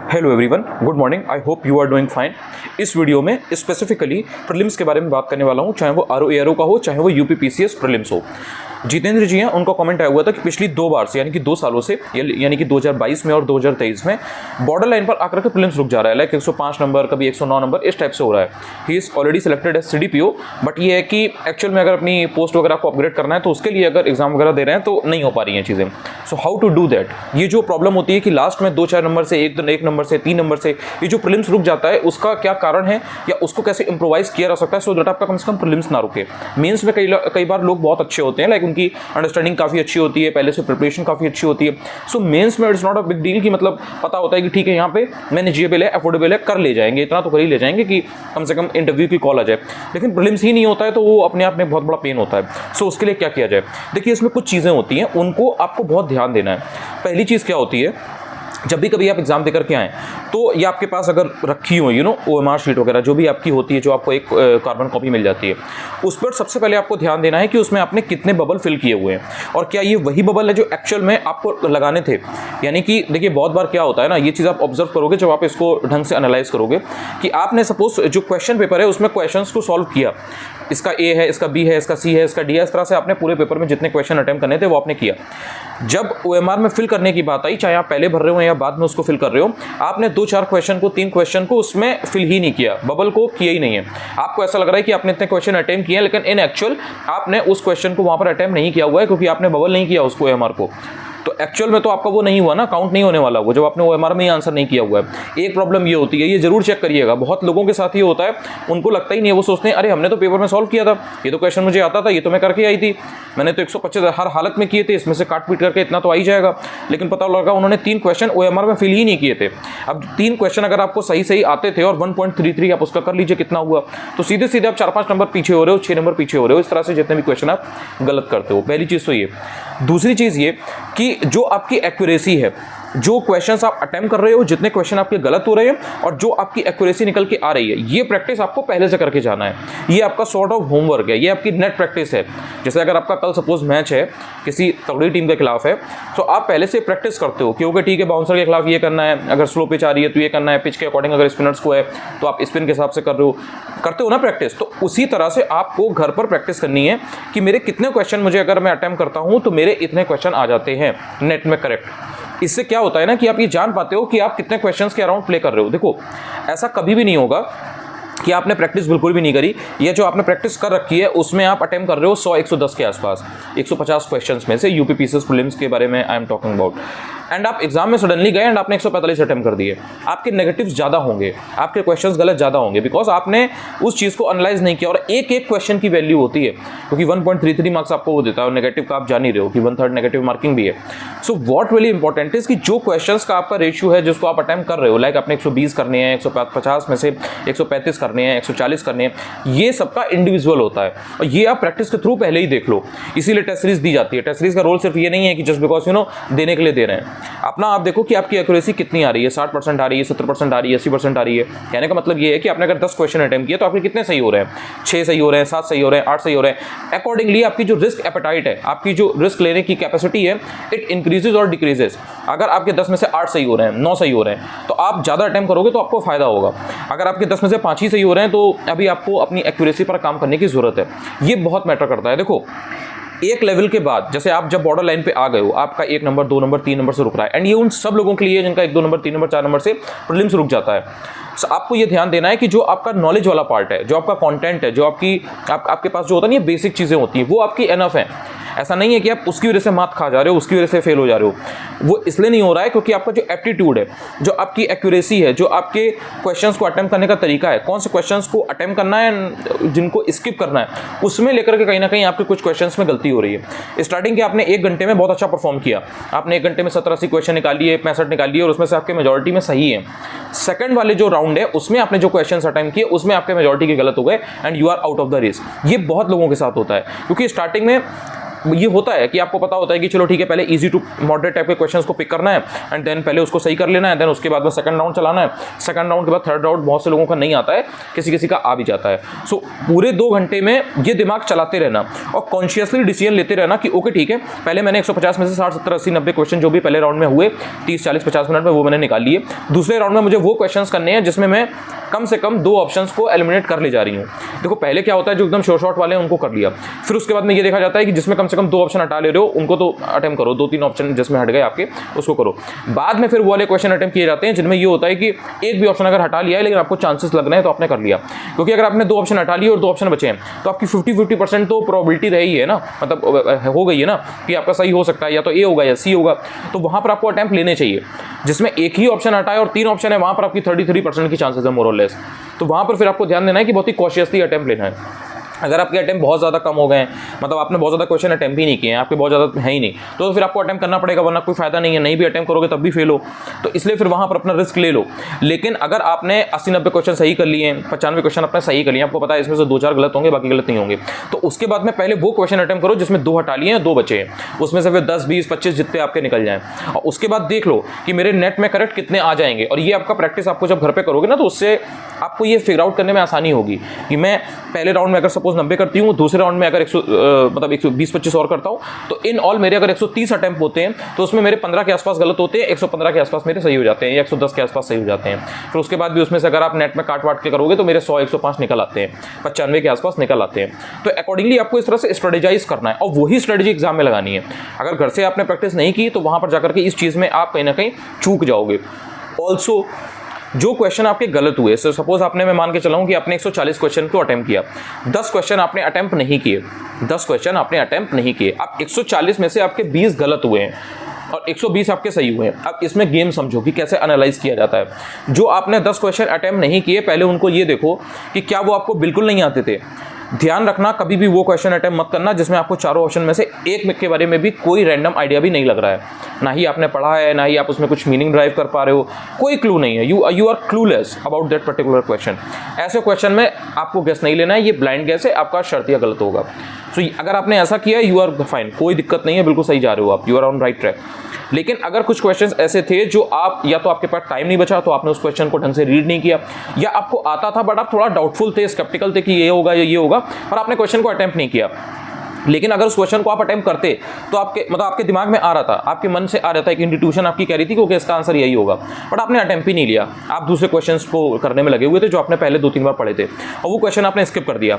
Hello everyone, good morning. I hope you are doing fine. इस video में specifically prelims के बारे में बात करने वाला हूं, चाहे वो आरओ का हो, चाहे वो यूपीपीसीएस प्रीलिम्स हो। जितेंद्र जी हैं, उनका कमेंट आया हुआ था कि पिछली 2 बार से यानी कि 2 सालों से यानी कि 2022 में और 2023 में बॉर्डर लाइन पर आकर के प्रीलिम्स रुक जा रहा है। लाइक 105 नंबर, कभी 109 नंबर, इस टाइप से हो रहा है। He is already selected as CDPO, but ये है कि एक्चुअल में अगर अपनी पोस्ट वगैरह को अपग्रेड करना है तो उसके लिए अगर एग्जाम वगैरह दे रहे हैं तो नहीं हो पा रही हैं चीज़ें। So how to do that? ये जो प्रॉब्लम होती है कि लास्ट में 2-4 नंबर से, एक नंबर से, 3 नंबर से ये जो प्रीलिम्स रुक जाता है, उसका क्या कारण है या उसको कैसे इंप्रोवाइज किया जा सकता है सो दैट आपका कम से कम प्रीलिम्स ना रुके। मेंस में कई बार लोग बहुत अच्छे होते हैं, लाइक उनकी अंडरस्टैंडिंग काफ़ी अच्छी होती है, पहले से प्रिपरेशन काफ़ी अच्छी होती है। सो मेंस में it's not a big deal कि मतलब पता होता है कि ठीक है यहाँ पे मैनेजेबल है, अफोर्डेबल है, कर ले जाएंगे, इतना तो कर ही ले जाएंगे कि कम से कम इंटरव्यू की कॉल आ जाए। लेकिन प्रीलिम्स ही नहीं होता है तो वो अपने आप में बहुत बड़ा पेन होता है। सो उसके लिए क्या किया जाए? देखिए, इसमें कुछ चीज़ें होती हैं, उनको आपको बहुत ध्यान देना है। पहली चीज़ क्या होती है, जब भी कभी आप एग्जाम देकर के आएँ तो ये आपके पास अगर रखी हो ओएमआर शीट वगैरह जो भी आपकी होती है, जो आपको एक कार्बन कॉपी मिल जाती है, उस पर सबसे पहले आपको ध्यान देना है कि उसमें आपने कितने बबल फिल किए हुए हैं और क्या ये वही बबल है जो एक्चुअल में आपको लगाने थे। यानी कि देखिए, बहुत बार क्या होता है ना, ये चीज़ आप ऑब्जर्व करोगे जब आप इसको ढंग से एनालाइज करोगे कि आपने सपोज जो क्वेश्चन पेपर है उसमें क्वेश्चंस को सॉल्व किया, इसका ए है, इसका बी है, इसका सी है, इसका डी है, इस तरह से आपने पूरे पेपर में जितने क्वेश्चन अटेम्प्ट करने थे वो आपने किया। जब ओएमआर में फिल करने की बात आई, चाहे आप पहले भर रहे हो या बाद में उसको फिल कर रहे हो, आपने 2-4 क्वेश्चन को, 3 क्वेश्चन को उसमें फिल ही नहीं किया, बबल को किया ही नहीं है। आपको ऐसा लग रहा है कि आपने इतने क्वेश्चन अटेम्प्ट किए हैं, लेकिन इन एक्चुअल आपने उस क्वेश्चन को वहां पर अटेम्प्ट नहीं किया हुआ है क्योंकि आपने बबल नहीं किया उसको, ओएमआर को। तो एक्चुअल में तो आपका वो नहीं हुआ ना, काउंट नहीं होने वाला वो, जब आपने ओएमआर में ही आंसर नहीं किया हुआ है। एक प्रॉब्लम ये होती है, ये जरूर चेक करिएगा, बहुत लोगों के साथ ये होता है, उनको लगता ही नहीं है, वो सोचते हैं अरे हमने तो पेपर में सॉल्व किया था, ये तो क्वेश्चन मुझे आता था, ये तो मैं करके आई थी, मैंने तो 125 हर हालत में किए थे, इसमें से काट पीट करके इतना तो आ ही जाएगा। लेकिन पता लगा उन्होंने 3 क्वेश्चन ओएमआर में फिल ही नहीं किए थे। अब 3 क्वेश्चन अगर आपको सही सही आते थे और 1.33 आप उसका कर लीजिए कितना हुआ, तो सीधे सीधे आप 4-5 नंबर पीछे हो रहे हो, 6 नंबर पीछे हो रहे हो, इस तरह से जितने भी क्वेश्चन आप गलत करते हो। पहली चीज़ तो ये। दूसरी चीज़ ये कि जो आपकी एक्यूरेसी है, जो क्वेश्चंस आप अटेम्प्ट कर रहे हो, जितने क्वेश्चन आपके गलत हो रहे हैं और जो आपकी एक्यूरेसी निकल के आ रही है, ये प्रैक्टिस आपको पहले से करके जाना है। ये आपका सॉर्ट ऑफ होमवर्क है, ये आपकी नेट प्रैक्टिस है। जैसे अगर आपका कल सपोज मैच है, किसी तगड़ी टीम के खिलाफ है, तो आप पहले से प्रैक्टिस करते हो क्योंकि ठीक है बाउंसर के खिलाफ ये करना है, अगर स्लो पिच आ रही है तो ये करना है, पिच के अकॉर्डिंग अगर स्पिनर्स को है तो आप स्पिन के हिसाब से करते हो ना प्रैक्टिस। तो उसी तरह से आपको घर पर प्रैक्टिस करनी है कि मेरे कितने क्वेश्चन मुझे अगर मैं अटेम्प्ट करता हूँ तो मेरे इतने क्वेश्चन आ जाते हैं नेट में करेक्ट। इससे क्या होता है ना कि आप ये जान पाते हो कि आप कितने क्वेश्चंस के अराउंड प्ले कर रहे हो। देखो, ऐसा कभी भी नहीं होगा कि आपने प्रैक्टिस बिल्कुल भी नहीं करी, या जो आपने प्रैक्टिस कर रखी है उसमें आप अटेम्प्ट कर रहे हो 100-110 के आसपास, 150 क्वेश्चंस में से यूपीपीसीएस प्रीलिम्स के बारे में I am talking about, and आप एग्जाम में सडनली गए एंड आपने 145 अटेम्प्ट कर दिए। आपके नेगेटिव्स ज़्यादा होंगे, आपके क्वेश्चंस गलत ज़्यादा होंगे, बिकॉज आपने उस चीज़ को एनालाइज नहीं किया। और एक एक क्वेश्चन की वैल्यू होती है, क्योंकि 1.33 मार्क्स आपको वो देता है और नेगेटिव का आप जान ही रहे हो कि 1/3 नेगेटिव मार्किंग भी है। So what really important is कि जो क्वेश्चंस का आपका रेशियो है जिसको आप अटेम्प्ट कर रहे हो, लाइक आपने 120 करने हैं, 150 में से 135 करने हैं, 140 करने हैं, ये सबका इंडिविजुअल होता है और ये आप प्रैक्टिस के थ्रू पहले ही देख लो। इसीलिए टेस्ट सीरीज दी जाती है। टेस्ट सीरीज का रोल सिर्फ ये नहीं है कि जस्ट बिकॉज देने के लिए दे रहे हैं। अपना आप देखो कि आपकी एक्यूरेसी कितनी आ रही है, 60% आ रही है, 70% आ रही है, 80% आ रही है। कहने का मतलब ये है कि आपने अगर 10 क्वेश्चन अटेम्प्ट किया तो आपके कितने सही हो रहे हैं, 6 सही हो रहे हैं, 7 सही हो रहे हैं, 8 सही हो रहे हैं। अकॉर्डिंगली आपकी जो रिस्क एपेटाइट है, आपकी जो रिस्क लेने की कैपेसिटी है, इट इंक्रीजेज और डिक्रीजेज। अगर आपके 10 में से 8 सही हो रहे हैं, 9 सही हो रहे हैं, तो आप ज़्यादा अटेम्प्ट करोगे तो आपको फायदा होगा। अगर आपके 10 में से 5 ही सही हो रहे हैं तो अभी आपको अपनी एक्यूरेसी पर काम करने की जरूरत है। ये बहुत मैटर करता है। देखो, एक लेवल के बाद जैसे आप जब बॉर्डर लाइन पे आ गए हो, आपका 1 नंबर, 2 नंबर, 3 नंबर से रुक रहा है, एंड ये उन सब लोगों के लिए जिनका 1, 2 नंबर, 3 नंबर, 4 नंबर से प्रीलिम्स रुक जाता है। तो आपको ये ध्यान देना है कि जो आपका नॉलेज वाला पार्ट है, जो आपका कंटेंट है, जो आपके पास जो होता है, ये बेसिक चीज़ें होती हैं, वो आपकी एनफ है। ऐसा नहीं है कि आप उसकी वजह से मात खा जा रहे हो, उसकी वजह से फेल हो जा रहे हो। वो इसलिए नहीं हो रहा है क्योंकि आपका जो एप्टीट्यूड है, जो आपकी एक्यूरेसी है, जो आपके क्वेश्चंस को अटेम्प्ट करने का तरीका है, कौन से क्वेश्चंस को अटेम्प्ट करना है, जिनको स्किप करना है, उसमें लेकर के कहीं ना कहीं आपके कुछ क्वेश्चंस में गलती हो रही है। स्टार्टिंग के आपने 1 घंटे में बहुत अच्छा परफॉर्म किया, आपने 1 घंटे में 70-80 क्वेश्चन निकाल लिए, 65 निकाल लिए और उसमें से आपके मेजॉरिटी में सही है। सेकंड वाले जो राउंड है उसमें आपने जो क्वेश्चंस अटेम्प्ट किए उसमें आपके मेजॉरिटी के गलत हो गए and you are out of the race. ये बहुत लोगों के साथ होता है क्योंकि स्टार्टिंग में ये होता है कि आपको पता होता है कि चलो ठीक है, पहले इजी टू मॉडरेट टाइप के क्वेश्चंस को पिक करना है एंड देन पहले उसको सही कर लेना है, देन उसके बाद में सेकंड राउंड चलाना है, सेकंड राउंड के बाद थर्ड राउंड। बहुत से लोगों का नहीं आता है, किसी किसी का आ भी जाता है। सो पूरे 2 घंटे में ये दिमाग चलाते रहना और कॉन्शियसली डिसीजन लेते रहना कि ओके ठीक है, पहले मैंने 150 में से 60 70 80 90 क्वेश्चन जो भी पहले राउंड में हुए 30 40 50 मिनट में वो मैंने निकाल लिए। दूसरे राउंड में मुझे वो क्वेश्चंस करने हैं जिसमें मैं कम से कम 2 ऑप्शंस को एलिमिनेट कर ले जा रही हूँ। देखो पहले क्या होता है, जो एकदम शॉर्ट वाले हैं उनको कर लिया, फिर उसके बाद में ये देखा जाता है कि जिसमें कम से कम 2 ऑप्शन हटा ले रहे हो उनको तो अटेम्प्ट करो, 2-3 ऑप्शन जिसमें हट गए आपके उसको करो। बाद में फिर वो वाले क्वेश्चन अटेम्प्ट किए जाते हैं जिनमें ये होता है कि एक भी ऑप्शन अगर हटा लिया है लेकिन आपको चांसेस लग रहे हैं तो आपने कर लिया, क्योंकि अगर आपने 2 ऑप्शन हटा लिए और 2 ऑप्शन बचे हैं तो आपकी 50-50% तो प्रोबेबिलिटी रही है ना, मतलब हो गई है ना कि आपका सही हो सकता है, या तो ए होगा या सी होगा। तो वहां पर आपको अटेम्प्ट लेने चाहिए। जिसमें एक ही ऑप्शन हटा है और 3 ऑप्शन है वहां पर आपकी 33% की चांसेस है मोर और लेस। तो वहां पर फिर आपको ध्यान देना है कि बहुत ही कॉशियसली अटेम्प्ट लेना है। अगर आपके अटेम्प्ट बहुत ज़्यादा कम हो गए हैं, मतलब आपने बहुत ज़्यादा क्वेश्चन अटेम्प्ट ही नहीं किए हैं, आपके बहुत ज़्यादा है ही नहीं, तो फिर आपको अटेम्प्ट करना पड़ेगा, वरना कोई फायदा नहीं है। नहीं भी अटेम्प्ट करोगे तब भी फेल हो, तो इसलिए फिर वहाँ पर अपना रिस्क ले लो। लेकिन अगर आपने 80-90 क्वेश्चन सही कर लिए हैं, 95 क्वेश्चन आपने सही कर लिए, आपको पता है इसमें से 2-4 गलत होंगे, बाकी गलत नहीं होंगे, तो उसके बाद में पहले वो क्वेश्चन अटेम्प्ट करो जिसमें 2 हटा लिए हैं, 2 बचे हैं, उसमें से फिर 10 20 25 जितने आपके निकल जाएँ। और उसके बाद देख लो कि मेरे नेट में करेक्ट कितने आ जाएंगे। और ये आपका प्रैक्टिस आपको जब घर पर करोगे ना, तो उससे आपको ये फिगर आउट करने में आसानी होगी कि मैं पहले राउंड में अगर सपोज 90 करती हूँ, दूसरे राउंड में अगर 120-25 और करता हूँ, तो इन ऑल मेरे अगर 130 अटेम्प्ट होते हैं तो उसमें मेरे 15 के आसपास गलत होते हैं, 115 के आसपास मेरे सही हो जाते हैं, या 110 के आसपास सही हो जाते हैं। फिर उसके बाद भी उसमें से अगर आप नेट में काट वाट के करोगे तो मेरे 100-105 निकल आते हैं, 95 के आसपास निकल आते हैं। तो अकॉर्डिंगली आपको इस तरह से स्ट्रेटेजाइज करना है और वही स्ट्रेटेजी एग्जाम में लगानी है। अगर घर से आपने प्रैक्टिस नहीं की तो वहां पर जाकर के इस चीज़ में आप कहीं ना कहीं चूक जाओगे। ऑल्सो जो क्वेश्चन आपके गलत हुए, सपोज आपने, मैं मान के चलाऊं कि आपने 140 क्वेश्चन को अटेम्प्ट किया, 10 क्वेश्चन आपने अटेम्प्ट नहीं किए, 10 क्वेश्चन आपने अटेम्प्ट नहीं किए, अब 140 में से आपके 20 गलत हुए हैं और 120 आपके सही हुए हैं। अब इसमें गेम समझो कि कैसे एनालाइज किया जाता है। जो आपने 10 क्वेश्चन अटेम्प्ट नहीं किए, पहले उनको ये देखो कि क्या वो आपको बिल्कुल नहीं आते थे। ध्यान रखना, कभी भी वो क्वेश्चन अटेम्प्ट मत करना जिसमें आपको चारों ऑप्शन में से एक के बारे में भी कोई रैंडम आइडिया भी नहीं लग रहा है, ना ही आपने पढ़ा है, ना ही आप उसमें कुछ मीनिंग ड्राइव कर पा रहे हो, कोई क्लू नहीं है, you are clueless about that particular question. ऐसे क्वेश्चन में आपको गेस नहीं लेना है, ये ब्लाइंड गेस है, आपका शर्तिया गलत होगा। सो अगर आपने ऐसा किया, यू आर फाइन, कोई दिक्कत नहीं है, बिल्कुल सही जा रहे हो आप, you are on right track. लेकिन अगर कुछ क्वेश्चंस ऐसे थे जो आप, या तो आपके पास टाइम नहीं बचा तो आपने उस क्वेश्चन को ढंग से रीड नहीं किया, या आपको आता था बट आप थोड़ा डाउटफुल थे, स्केप्टिकल थे कि ये होगा या ये होगा, पर आपने क्वेश्चन को अटेम्प्ट नहीं किया। लेकिन अगर उस क्वेश्चन को आप अटेम्प्ट करते तो आपके, मतलब आपके दिमाग में आ रहा था, आपके मन से आ रहा था, एक इंट्यूशन आपकी कह रही थी कि इसका आंसर यही होगा, बट आपने अटेम्प्ट ही नहीं लिया, आप दूसरे क्वेश्चंस को करने में लगे हुए थे जो आपने पहले 2-3 बार पढ़े थे, और वो क्वेश्चन आपने स्किप कर दिया,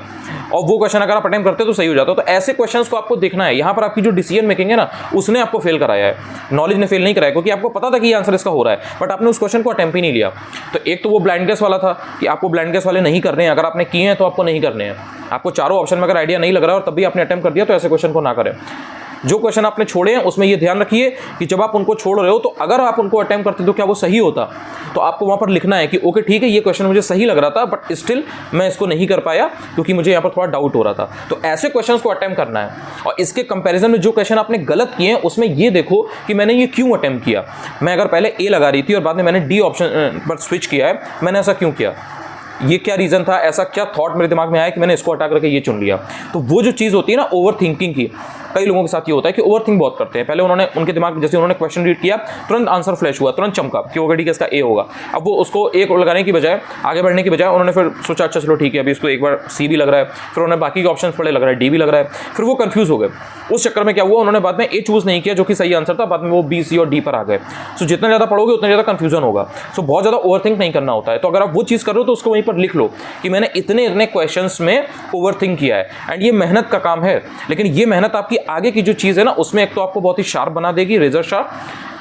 और वो क्वेश्चन अगर आप अटेम्प्ट करते तो सही हो जाता। तो ऐसे क्वेश्चंस को आपको देखना है। यहाँ पर आपकी जो डिसीजन मेकिंग है ना, उसने आपको फेल कराया है, नॉलेज ने फेल नहीं कराया, क्योंकि आपको पता था कि ये आंसर इसका हो रहा है, बट आपने उस क्वेश्चन को अटेम्प्ट ही नहीं लिया। तो एक तो वो ब्लाइंड गेस वाला था कि आपको ब्लाइंड गेस वाले नहीं करने हैं, अगर आपने किए हैं तो आपको नहीं करने हैं। आपको चारों ऑप्शन में अगर आइडिया नहीं लग रहा है और तब भी आपने अटेम्प्ट कर दिया, तो ऐसे क्वेश्चन को ना करें। जो क्वेश्चन आपने छोड़े हैं उसमें ये ध्यान रखिए कि जब आप उनको छोड़ रहे हो तो अगर आप उनको अटेम्प्ट करते तो क्या वो सही होता, तो आपको वहां पर लिखना है कि ओके ठीक है, ये क्वेश्चन मुझे सही लग रहा था बट स्टिल मैं इसको नहीं कर पाया क्योंकि मुझे यहाँ पर थोड़ा डाउट हो रहा था। तो ऐसे क्वेश्चन को अटेम्प्ट करना है। और इसके कंपेरिजन में जो क्वेश्चन आपने गलत किए हैं उसमें ये देखो कि मैंने ये क्यों अटेम्प्ट किया। मैं अगर पहले ए लगा रही थी और बाद में मैंने डी ऑप्शन पर स्विच किया है, मैंने ऐसा क्यों किया, ये क्या रीज़न था, ऐसा क्या थॉट मेरे दिमाग में आया कि मैंने इसको हटा करके ये चुन लिया। तो वो जो चीज़ होती है ना ओवर थिंकिंग की, कई लोगों के साथ ये होता है कि ओवर थिंक बहुत करते हैं। पहले उन्होंने, उनके दिमाग में जैसे उन्होंने क्वेश्चन रीड किया, तुरंत आंसर फ्लैश हुआ, तुरंत चमका कि ओके ठीक है इसका ए होगा। अब वो उसको एक लगाने की बजाय, आगे बढ़ने की बजाय उन्होंने फिर सोचा अच्छा चलो ठीक है अभी इसको एक बार सी भी लग रहा है, फिर उन्होंने बाकी के ऑप्शन पढ़े, लग रहा है डी भी लग रहा है, फिर वो कंफ्यूज हो गए। उस चक्कर में क्या हुआ, उन्होंने बाद में ए चूज नहीं किया जो कि सही आंसर था, बाद में वो बी सी और डी पर आ गए। सो जितना ज़्यादा पढ़ोगे उतना ज़्यादा कंफ्यूजन होगा। सो बहुत ज़्यादा ओवर थिंक नहीं करना होता है। तो अगर आप वो चीज़ कर रहे हो तो उसको वहीं पर लिख लो कि मैंने इतने क्वेश्चंस में ओवर थिंक किया है एंड ये मेहनत का काम है। लेकिन ये मेहनत आपकी आगे की जो चीज़ है ना उसमें एक तो आपको बहुत ही शार्प बना देगी, रेजर शार्प,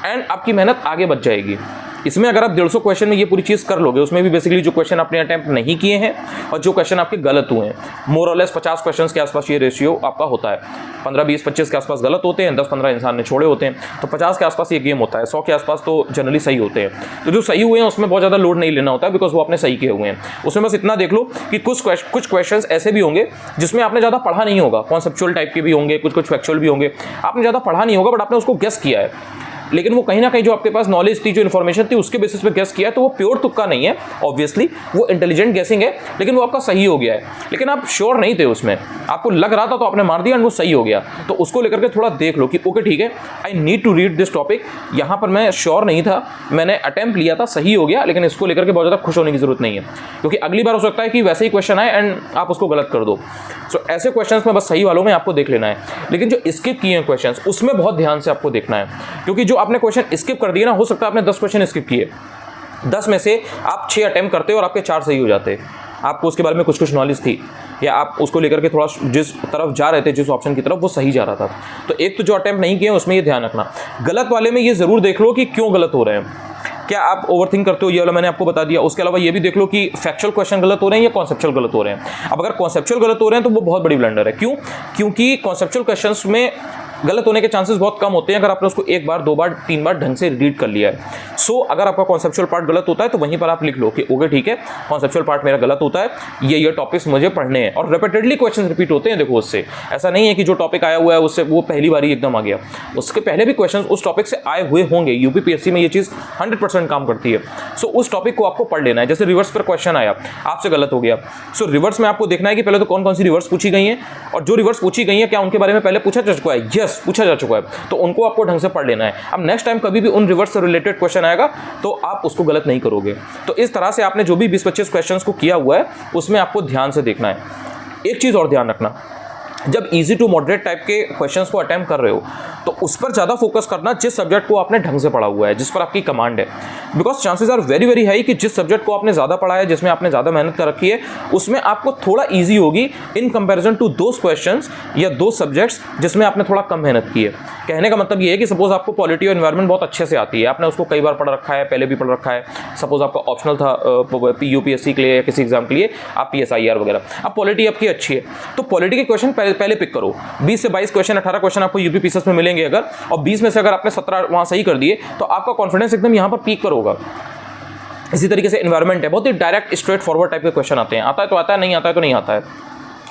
एंड आपकी मेहनत आगे बच जाएगी। इसमें अगर आप 150 क्वेश्चन में ये पूरी चीज़ कर लोगे, उसमें भी बेसिकली जो क्वेश्चन आपने अटेम्प्ट नहीं किए हैं और जो क्वेश्चन आपके गलत हुए हैं, मोर और लेस 50 क्वेश्चन के आसपास ये रेशियो आपका होता है। 15, 20, 25 के आसपास गलत होते हैं, 10, 15 इंसान ने छोड़े होते हैं, तो 50 के आसपास ये गेम होता है। 100 के आसपास तो जनरली सही होते हैं। तो जो सही हुए हैं उसमें बहुत ज़्यादा लोड नहीं लेना होता है, बिकॉज वो आपने सही किए हुए हैं। उसमें बस इतना देख लो कि कुछ क्वेश्चन ऐसे भी होंगे जिसमें आपने ज़्यादा पढ़ा नहीं होगा, कॉन्सेप्चुअल टाइप के भी होंगे, कुछ फैक्चुअल भी होंगे, आपने ज़्यादा पढ़ा नहीं होगा बट आपने उसको गेस किया है। लेकिन वो कहीं ना कहीं जो आपके पास नॉलेज थी, जो इन्फॉर्मेशन थी, उसके बेसिस पे गेस किया, तो वो प्योर तुक्का नहीं है, ऑब्वियसली वो इंटेलिजेंट गेसिंग है, लेकिन वो आपका सही हो गया है। लेकिन आप श्योर नहीं थे उसमें, आपको लग रहा था तो आपने मार दिया एंड वो सही हो गया। तो उसको लेकर के थोड़ा देख लो कि ओके ठीक है, I need to read this topic, यहाँ पर मैं श्योर नहीं था, मैंने अटेम्प्ट लिया था, सही हो गया, लेकिन इसको लेकर के बहुत ज़्यादा खुश होने की जरूरत नहीं है, क्योंकि अगली बार हो सकता है कि वैसे ही क्वेश्चन आए एंड आप उसको गलत कर दो। सो ऐसे क्वेश्चंस में बस सही वालों में आपको देख लेना है, लेकिन जो स्किप किए हैं क्वेश्चंस उसमें बहुत ध्यान से आपको देखना है, क्योंकि जो आपने क्वेश्चन स्किप कर दिए ना, हो सकता है आपने 10 क्वेश्चन स्किप किए, 10 में से आप 6 अटेम्प्ट करते और आपके 4 सही हो जाते। आपको उसके बारे में कुछ नॉलेज थी, या आप उसको लेकर के थोड़ा जिस तरफ जा रहे थे, जिस ऑप्शन की तरफ, वो सही जा रहा था। तो एक तो जो अटेम्प्ट नहीं किए उसमें ये ध्यान रखना। गलत वाले में ये जरूर देख लो कि क्यों गलत हो रहे हैं, क्या आप ओवरथिंक करते हो, ये वाला मैंने आपको बता दिया। उसके अलावा ये भी देख लो कि फैक्चुअल क्वेश्चन गलत हो रहे हैं या कॉन्सेप्चुअल गलत हो रहे हैं। अब अगर कॉन्सेप्चुअल गलत हो रहे हैं तो वो बहुत बड़ी ब्लंडर है। क्यों? क्योंकि कॉन्सेप्चुअल क्वेश्चंस में गलत होने के चांसेस बहुत कम होते हैं अगर आपने उसको 1 बार 2 बार 3 बार ढंग से रीड कर लिया है। सो अगर आपका कॉन्सेप्चुअल पार्ट गलत होता है तो वहीं पर आप लिख लो कि ओके ठीक है, कॉन्सेप्चुअल पार्ट मेरा गलत होता है, ये टॉपिक्स मुझे पढ़ने हैं। और रिपीटेडली क्वेश्चन रिपीट होते हैं, देखो उससे ऐसा नहीं है कि जो टॉपिक आया हुआ है उससे वो पहली बार ही एकदम आ गया, उसके पहले भी क्वेश्चन उस टॉपिक से आए हुए होंगे। यूपीपीएससी में ये चीज़ 100% काम करती है। सो उस टॉपिक को आपको पढ़ लेना है। जैसे रिवर्स पर क्वेश्चन आया, आपसे गलत हो गया, सो रिवर्स में आपको देखना है कि पहले तो कौन कौन सी रिवर्स पूछी गई हैं, और जो रिवर्स पूछी गई हैं क्या उनके बारे में पहले पूछा जा चुका है? यस, पूछा जा चुका है, तो उनको आपको ढंग से पढ़ लेना है। अब नेक्स्ट टाइम कभी भी उन रिवर्स से रिलेटेड क्वेश्चन आएगा तो आप उसको गलत नहीं करोगे। तो इस तरह से आपने जो भी 20-25 क्वेश्चंस को किया हुआ है उसमें आपको ध्यान से देखना है। एक चीज़ और ध्यान रखना, जब इजी टू मॉडरेट टाइप के क्वेश्चंस को अटेम्प्ट कर रहे हो तो उस पर ज़्यादा फोकस करना जिस सब्जेक्ट को आपने ढंग से पढ़ा हुआ है, जिस पर आपकी कमांड है। Because chances are very very high कि जिस सब्जेक्ट को आपने ज़्यादा पढ़ा है, जिसमें आपने ज़्यादा मेहनत कर रखी है, उसमें आपको थोड़ा ईजी होगी in comparison to those questions या दो सब्जेक्ट्स जिसमें आपने थोड़ा कम मेहनत की है। कहने का मतलब ये है कि सपोज आपको पॉलिटी और एनवायरनमेंट बहुत अच्छे से आती है, आपने उसको कई बार पढ़ रखा है, पहले भी पढ़ रखा है, सपोज आपका ऑप्शनल था यूपीएससी के लिए या किसी एग्जाम के लिए, आप PSIR वगैरह, अब पॉलिटी आपकी अच्छी है तो पॉलिटी के क्वेश्चन पहले पिक करो। 20 से 22 क्वेश्चन, 18 क्वेश्चन आपको यूपीपीसीएस में मिलेंगे अगर, और 20 में से अगर आपने 17 वहाँ सही कर दिए तो आपका कॉन्फिडेंस एकदम यहाँ पर पीक पर होगा। इसी तरीके से एनवायरनमेंट है, बहुत ही डायरेक्ट स्ट्रेट फॉरवर्ड टाइप के क्वेश्चन आते हैं, आता है तो आता है, नहीं आता है तो नहीं आता है।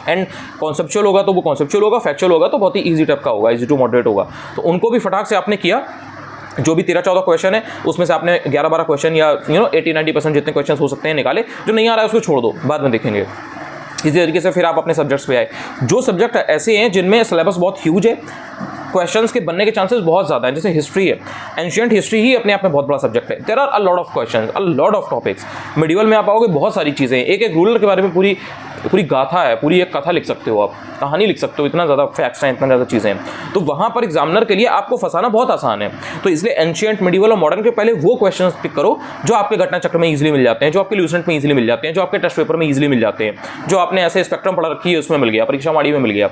एंड कॉन्सेप्चुअल होगा तो वो कॉन्सेप्चुअल होगा, फैक्चुअल होगा तो बहुत ही ईजी टाइप का होगा, ईजी टू मॉडरेट होगा। तो उनको भी फटाक से आपने किया। जो भी 13-14 क्वेश्चन है उसमें से आपने 11-12 क्वेश्चन या 80-90% जितने क्वेश्चन हो सकते हैं निकाले। जो नहीं आ रहा है उसको छोड़ दो, बाद में देखेंगे। इसी तरीके से फिर आप अपने सब्जेक्ट्स पे आए। जो सब्जेक्ट ऐसे हैं जिनमें सिलेबस बहुत ह्यूज है, क्वेश्चंस के बनने के चांसेस बहुत ज़्यादा हैं, जैसे हिस्ट्री है, एंशिएंट हिस्ट्री ही अपने आप में बहुत बड़ा सब्जेक्ट है। There are a lot of questions, a lot of topics. Medieval में आप आओगे, बहुत सारी चीज़ें, एक रूलर के बारे में पूरी गाथा है, पूरी एक कथा लिख सकते हो, आप कहानी लिख सकते हो, इतना ज़्यादा फैक्ट्स हैं, इतना ज़्यादा चीज़ें हैं। तो वहाँ पर एग्जामिनर के लिए आपको फंसाना बहुत आसान है। तो इसलिए एंशिएंट, मिडिवल और मॉडर्न के पहले वो क्वेश्चंस पिक करो जो आपके घटना चक्र में ईजिली मिल जाते हैं, जो आपके ल्यूसेंट में ईजिली मिल जाते हैं, जो आपके टेस्ट पेपर में ईजिली मिल जाते हैं, जो आपने ऐसे स्पेक्ट्रम पढ़ा रखी है उसमें मिल गया, परीक्षा माड़ी में मिल गया।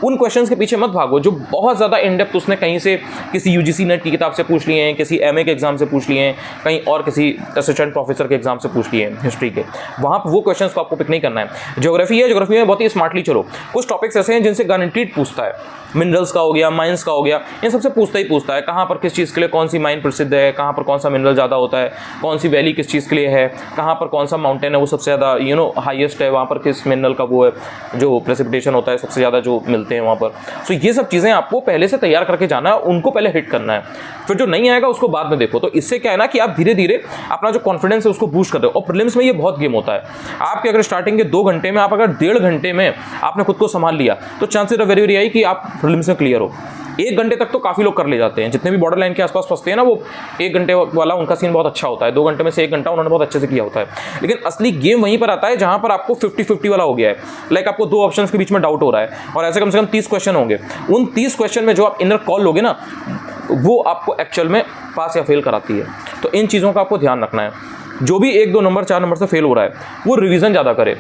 उन क्वेश्चंस के पीछे मत भागो जो बहुत ज़्यादा इन डेप्थ उसने कहीं से किसी UGC नेट की किताब से पूछ लिए हैं, किसी MA के एग्जाम से पूछ लिए हैं, कहीं और किसी असिस्टेंट प्रोफेसर के एग्जाम से पूछ लिए हैं हिस्ट्री के। वहाँ पर वो क्वेश्चंस को आपको पिक नहीं करना है। ज्योग्राफी है, ज्योग्राफी में बहुत ही स्मार्टली चलो। कुछ टॉपिक्स ऐसे हैं जिनसे गारंटीड पूछता है, मिनरल्स का हो गया, माइंस का हो गया, इन सबसे पूछता ही पूछता है। कहाँ पर किस चीज़ के लिए कौन सी माइन प्रसिद्ध है, कहाँ पर कौन सा मिनरल ज़्यादा होता है, कौन सी वैली किस चीज़ के लिए है, कहाँ पर कौन सा माउंटेन है वो सबसे ज़्यादा हाईएस्ट है, वहाँ पर किस मिनरल का वो है जो प्रेसिपिटेशन होता है सबसे ज़्यादा जो मिलते हैं वहाँ पर। सो ये सब चीज़ें आपको पहले से तैयार करके जाना है, उनको पहले हिट करना है, फिर जो नहीं आएगा उसको बाद में देखो। तो इससे क्या है ना कि आप धीरे धीरे अपना जो कॉन्फिडेंस है उसको बूस्ट कर दो। और प्रीलिम्स में ये बहुत गेम होता है। आपके अगर स्टार्टिंग के 2 घंटे में, आप अगर 1.5 घंटे में आपने खुद को संभाल लिया तो चांसेस वेरी वेरी हाई कि आप प्रीलिम्स में क्लियर हो। 1 घंटे तक तो काफ़ी लोग कर ले जाते हैं, जितने भी बॉर्डर लाइन के आसपास फंसते हैं ना, वो 1 घंटे वाला उनका सीन बहुत अच्छा होता है। 2 घंटे में से 1 घंटा उन्होंने बहुत अच्छे से किया होता है। लेकिन असली गेम वहीं पर आता है जहां पर आपको 50-50 वाला हो गया है। लाइक आपको 2 ऑप्शंस के बीच में डाउट हो रहा है और ऐसे कम से कम 30 क्वेश्चन होंगे। उन 30 क्वेश्चन में जो आप इनर कॉल लोगे ना, वो आपको एक्चुअल में पास या फेल कराती है। तो इन चीज़ों का आपको ध्यान रखना है। जो भी 1-2 नंबर 4 नंबर से फेल हो रहा है वो रिवीजन ज़्यादा करे,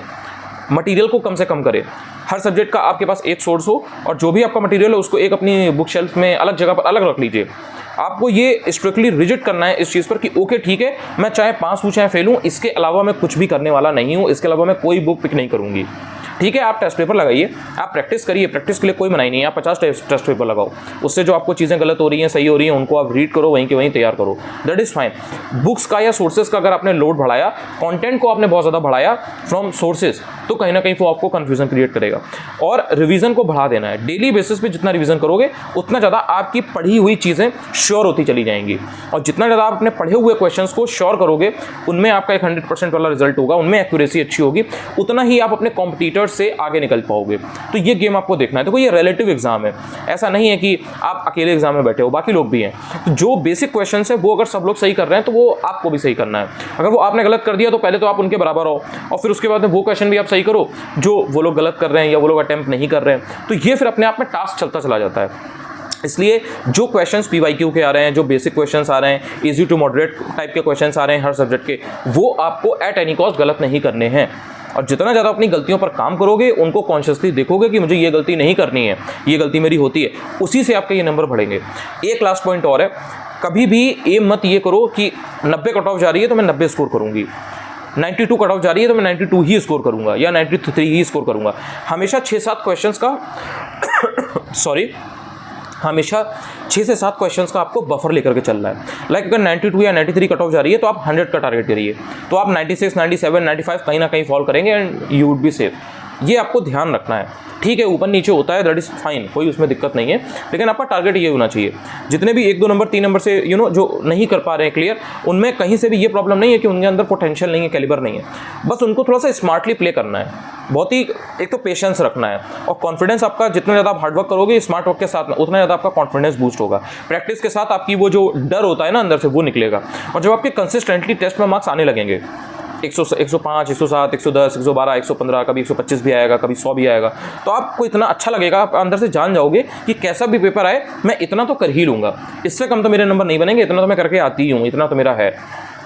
मटेरियल को कम से कम करे। हर सब्जेक्ट का आपके पास एक सोर्स हो और जो भी आपका मटेरियल है उसको एक अपनी बुक शेल्फ में अलग जगह पर अलग रख लीजिए। आपको ये स्ट्रिक्टली रिजिड करना है इस चीज़ पर कि ओके ठीक है, मैं चाहे पास हूँ चाहे फेल हूँ, इसके अलावा मैं कुछ भी करने वाला नहीं हूँ, इसके अलावा मैं कोई बुक पिक नहीं करूँगी। ठीक है, आप टेस्ट पेपर लगाइए, आप प्रैक्टिस करिए, प्रैक्टिस के लिए कोई मनाही नहीं है, आप 50 टेस्ट पेपर लगाओ, उससे जो आपको चीज़ें गलत हो रही हैं सही हो रही हैं उनको आप रीड करो, वहीं के वहीं तैयार करो, दैट इज़ फाइन। बुक्स का या सोर्सेज का अगर आपने लोड बढ़ाया, कंटेंट को आपने बहुत ज़्यादा बढ़ाया फ्रॉम सोर्सेज, तो कहीं ना कहीं वो आपको कन्फ्यूजन क्रिएट करेगा। और रिवीजन को बढ़ा देना है, डेली बेसिस पे जितना रिवीजन करोगे उतना ज़्यादा आपकी पढ़ी हुई चीज़ें श्योर होती चली जाएंगी, और जितना ज़्यादा आप अपने पढ़े हुए क्वेश्चंस को श्योर करोगे उनमें आपका एक 100% वाला रिजल्ट होगा, उनमें एक्यूरेसी अच्छी होगी, उतना ही आप अपने कॉम्पिटिटर्स से आगे निकल पाओगे। तो ये गेम आपको देखना है। देखो ये रिलेटिव एग्जाम है, ऐसा नहीं है कि आप अकेले एग्जाम में बैठे हो, बाकी लोग भी हैं। तो जो बेसिक क्वेश्चन है वो अगर सब लोग सही कर रहे हैं तो वो आपको भी सही करना है। अगर वो आपने गलत कर दिया तो पहले तो आप उनके बराबर हो, और फिर उसके बाद में वो क्वेश्चन भी आप सही करो जो वो लोग गलत कर रहे हैं या वो लोग अटेम्प्ट नहीं कर रहे हैं। तो ये फिर अपने आप में टास्क चलता चला जाता है। इसलिए जो क्वेश्चंस पीवाईक्यू के आ रहे हैं, जो बेसिक क्वेश्चंस आ रहे हैं, इजी टू मॉडरेट टाइप के क्वेश्चंस आ रहे हैं हर सब्जेक्ट के, वो आपको एट एनी कॉस्ट गलत नहीं करने हैं। और जितना ज़्यादा अपनी गलतियों पर काम करोगे, उनको कॉन्शियसली देखोगे कि मुझे ये गलती नहीं करनी है, ये गलती मेरी होती है, उसी से आपके ये नंबर बढ़ेंगे। एक लास्ट पॉइंट और है, कभी भी एम मत ये करो कि 90 कट ऑफ जा रही है तो मैं 90 स्कोर करूँगी, 92 कट ऑफ जा रही है तो मैं 92 ही स्कोर करूँगा या 93 ही स्कोर करूँगा। हमेशा 6-7 क्वेश्चंस का हमेशा 6 से 7 क्वेश्चंस का आपको बफर लेकर के चलना है। लाइक अगर 92 या 93 कट ऑफ जा रही है तो आप 100 का टारगेट करिए, तो आप 96, 97, 95 कहीं ना कहीं फॉल करेंगे and you would be safe. ये आपको ध्यान रखना है। ठीक है, ऊपर नीचे होता है, दैट इज़ फाइन, कोई उसमें दिक्कत नहीं है, लेकिन आपका टारगेट ये होना चाहिए। जितने भी 1-2 नंबर 3 नंबर से जो नहीं कर पा रहे हैं क्लियर, उनमें कहीं से भी ये प्रॉब्लम नहीं है कि उनके अंदर पोटेंशियल नहीं है, कैलिबर नहीं है, बस उनको थोड़ा सा स्मार्टली प्ले करना है। बहुत ही एक तो पेशेंस रखना है, और कॉन्फिडेंस आपका जितना ज़्यादा आप हार्डवर्क करोगे स्मार्ट वर्क के साथ में, उतना ज़्यादा आपका कॉन्फिडेंस बूस्ट होगा। प्रैक्टिस के साथ आपकी वो जो डर होता है ना अंदर से, वो निकलेगा। और जब आपके कंसिस्टेंटली टेस्ट में मार्क्स आने लगेंगे 105, 107, 110, 112, 115, कभी 125 भी आएगा, कभी 100 भी आएगा, तो आपको इतना अच्छा लगेगा, आप अंदर से जान जाओगे कि कैसा भी पेपर आए मैं इतना तो कर ही लूँगा, इससे कम तो मेरे नंबर नहीं बनेंगे, इतना तो मैं करके आती ही हूँ, इतना तो मेरा है।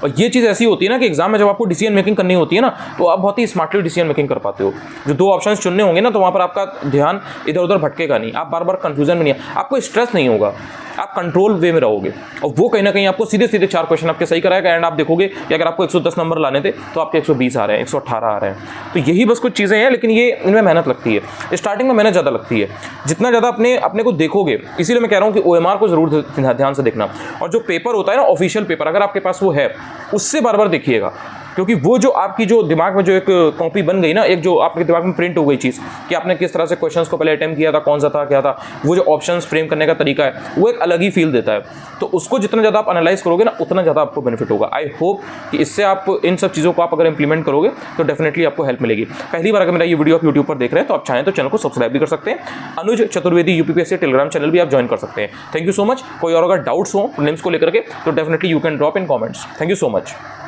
और ये चीज़ ऐसी होती है ना कि एग्जाम में जब आपको डिसीजन मेकिंग करनी होती है ना, तो आप बहुत ही स्मार्टली डिसीजन मेकिंग कर पाते हो। जो 2 ऑप्शंस चुनने होंगे ना, तो वहाँ पर आपका ध्यान इधर उधर भटकेगा नहीं, आप बार बार कंफ्यूजन में नहीं, आपको स्ट्रेस नहीं होगा, आप कंट्रोल वे में रहोगे। और वो कहीं ना कहीं आपको सीधे 4 क्वेश्चन आपके सही कराएगा। एंड आप देखोगे कि अगर आपको 110 नंबर लाने थे तो आपके 120 आ रहे हैं, 118 आ रहे हैं। तो यही बस कुछ चीज़ें हैं, लेकिन ये इनमें मेहनत लगती है, स्टार्टिंग में मेहनत ज़्यादा लगती है। जितना ज़्यादा अपने को देखोगे, इसीलिए मैं कह रहा हूँ कि OMR को ज़रूर ध्यान से देखना, और जो पेपर होता है ना ऑफिशियल पेपर, अगर आपके पास वो है, उससे बार बार देखिएगा, क्योंकि वो जो आपकी जो दिमाग में जो एक कॉपी बन गई ना, एक जो आपके दिमाग में प्रिंट हो गई चीज़ कि आपने किस तरह से क्वेश्चंस को पहले अटेम्प्ट किया था, कौन सा था क्या था, वो जो ऑप्शंस फ्रेम करने का तरीका है, वो एक अलग ही फील देता है। तो उसको जितना ज़्यादा आप एनालाइज करोगे ना, उतना ज़्यादा आपको बेनिफिट होगा। आई होप कि इससे आप इन सब चीज़ों को आप अगर इंप्लीमेंट करोगे तो डेफिनेटली आपको हेल्प मिलेगी। पहली बार अगर मेरा ये वीडियो आप यूट्यूब पर देख रहे हैं तो आप चाहें तो चैनल को सब्सक्राइब भी कर सकते हैं। अनुज चतुर्वेदी UPPSC टेलीग्राम चैनल भी आप ज्वाइन कर सकते हैं। Thank you so much. कोई और अगर डाउट्स हो प्रीलिम्स को लेकर के तो definitely you can drop in comments. Thank you so much.